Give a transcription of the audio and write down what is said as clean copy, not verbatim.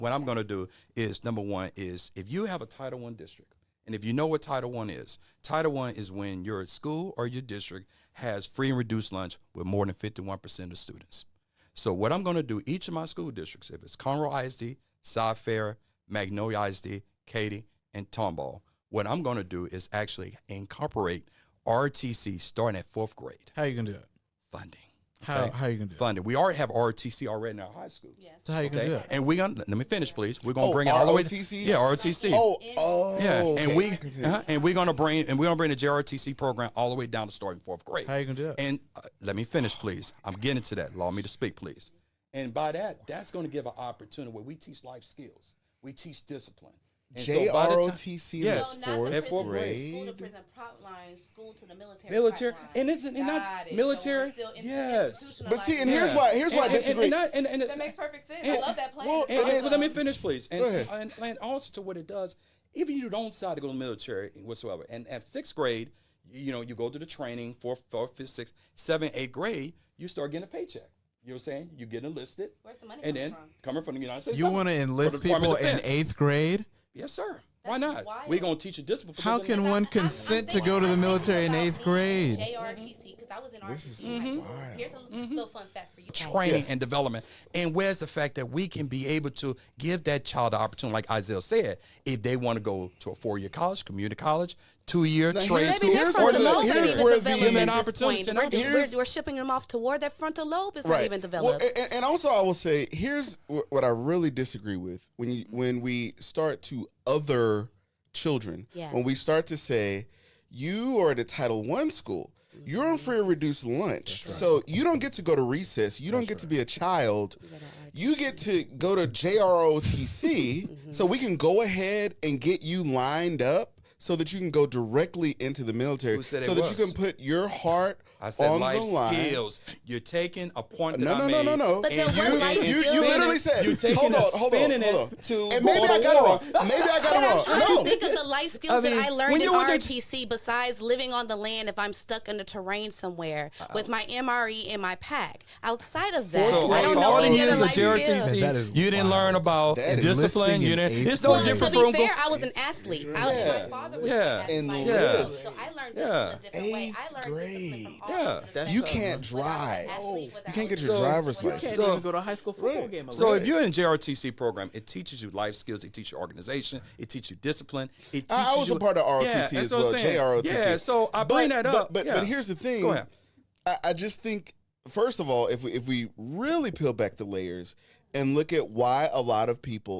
what I'm going to do is, number one is if you have a Title I district, and if you know what Title I is when your school or your district has free and reduced lunch with more than 51% of students. So what I'm going to do, each of my school districts, if it's Conroe ISD, South Fair, Magnolia ISD, Katy, and Tomball, what I'm going to do is actually incorporate RTC starting at 4th grade. How you gonna do it? Funding. How you gonna do it? Funding. We already have RTC already in our high schools. Yes. So how you gonna do it? And we're going to, let me finish, please. We're going to bring it all the way. ROTC? Yeah, ROTC. Yeah, Okay. and we're gonna bring the JRTC program all the way down to starting 4th grade. How you gonna do it? And let me finish, please. I'm getting to that. Allow me to speak, please. And by that, that's going to give an opportunity where we teach life skills. We teach discipline. And so by the time- JROTC yes, So not the at prison, 4th grade. school to prison pipeline, school to the military. Military, pipeline. and it's and not Got it. military. So we're still Yes. But see, and institutionalized. here's why I disagree. And That makes perfect sense. and- I love that plan. well, It's And let me awesome. finish, please. Go ahead. And also to what it does, even you don't decide to go to the military whatsoever. And at 6th grade, you go to the training, 4th, 5th, 6th, 7th, 8th grade, you start getting a paycheck. You know what I'm saying? You get enlisted. Where's the money And coming then from? coming from the United States. You government, want to for the enlist Department people of in Defense. 8th grade? Yes, sir. Why That's not? wild. We're going to teach you discipline. How because can one consent to go to the military in 8th grade? JRTC, because I was in This is RTC. wild. Here's a little fun fact for you. training and development. And where's the fact that we can be able to give that child the opportunity, like Isaiah said, if they want to go to a 4-year college, community college, 2-year Now, trade here's- school, Maybe their here's or where frontal the- lobe here's ain't even where the- developed Given at this opportunity, point. and here's- We're shipping them off toward that frontal lobe. It's not Right. even Well, developed. and also I will say, here's what I really disagree with when we start to other children. Yes. When we start to say, you are at a Title I school. You're on free or reduced lunch. So you don't get to go to recess. You don't get to be a child. You get to go to JROTC so we can go ahead and get you lined up so that you can go directly into the military. Who said it so that you was? can put your heart I said on life the line. skills. You're taking a point that No, I no, made. no, no, no. But then and what life you skills- literally said, you're taking hold a on, hold on, spinning hold it on. to And maybe go I to got it war. wrong. Maybe I got But it I'm wrong. trying to No. think of the life skills mean, that I learned when in you went to- RTC besides living on the land if I'm stuck in the terrain somewhere with my MRE and my pack. Outside of that, So, I don't know all the any years other of life skills. JRTC, That is you didn't learn wild. about That is discipline. enlisting You in didn't. eighth It's no Well, different to be from fair, I was an athlete. My father was Yeah. an athlete. Enlist. So I learned Yeah. discipline a different way. I Eighth learned discipline from all grade. over the Yeah. You spectrum. can't Without an drive. athlete, without You can't get a- your driver's So- license. So- even go to a high school football Right. game. So if you're in JRTC program, it teaches you life skills, it teaches you organization, it teaches you discipline. It teaches I was you, a part of ROTC yeah, as that's what I'm well, saying. JROTC. Yeah, so I bring that up. But yeah. here's the thing. Go ahead. I just think, first of all, if we really peel back the layers and look at why a lot of people